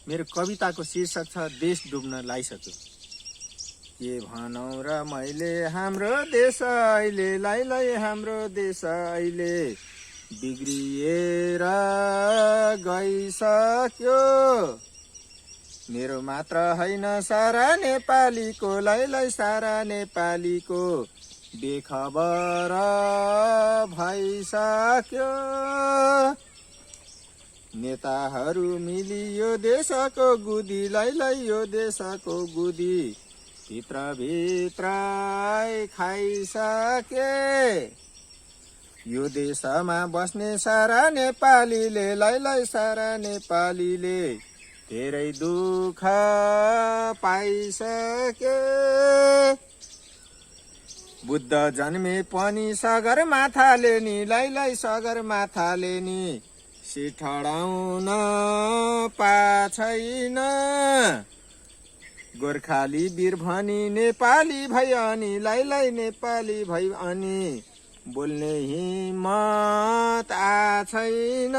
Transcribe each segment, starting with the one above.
मेरो कविताको शीर्षक छ देश डुब्न लागिसक्यो। के भनौँ र मैले हाम्रो देश अहिले लाइलाई हाम्रो देश अहिले बिग्रिएर गइसक्यो। मेरो मात्र होइन सारा नेपालीको लाइलाई सारा नेपालीको बेखबर भइसक्यो। नेताहरू मिली यो देशको गुदी लाइलाई यो देशको गुदी भित्र खाइसके। यो देशमा बस्ने सारा नेपालीले लाइलाई सारा नेपालीले धेरै दुःख पाइसके। बुद्ध जन्मे पनि सगरमाथाले नि लाइलाई सगरमाथाले नि सिठडाउन पाछैन। गोर्खाली वीर भनी नेपाली भई अनि लाइलाई नेपाली भई अनि बोल्ने हिम्मत आछैन।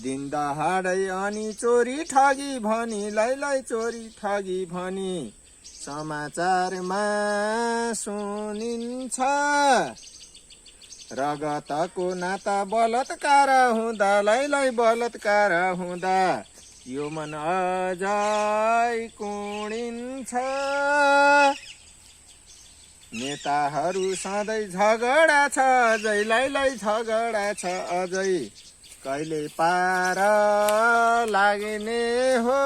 दिन दहाडै अनि चोरी ठगी भनी लाइलाई चोरी ठगी भनी समाचारमा सुनिन्छ। रगतको नाता बलात्कार हुँदा लाइलाई बलात्कार हुँदा यो मन अझै कुणिन्छ। नेताहरू सधैँ झगडा छ अझै लाइलाई झगडा छ अझै कहिले पार लाग्ने हो।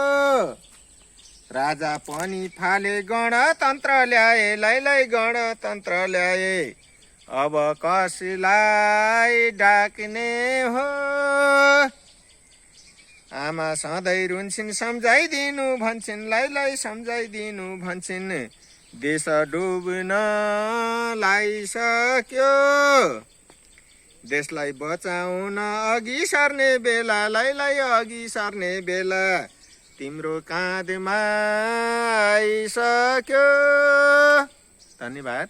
राजा पनि फाले गणतन्त्र ल्याए लाइलाई गणतन्त्र ल्याए अब कसलाई डाक्ने हो। आमा सधैँ रुन्छन् सम्झाइदिनु भन्छन् लाइलाई सम्झाइदिनु भन्छन् देश डुब्न लागिसक्यो। देशलाई बचाउन अघि सर्ने बेला लाइलाई अघि सर्ने बेला तिम्रो काँधमा आइसक्यो। धन्यवाद।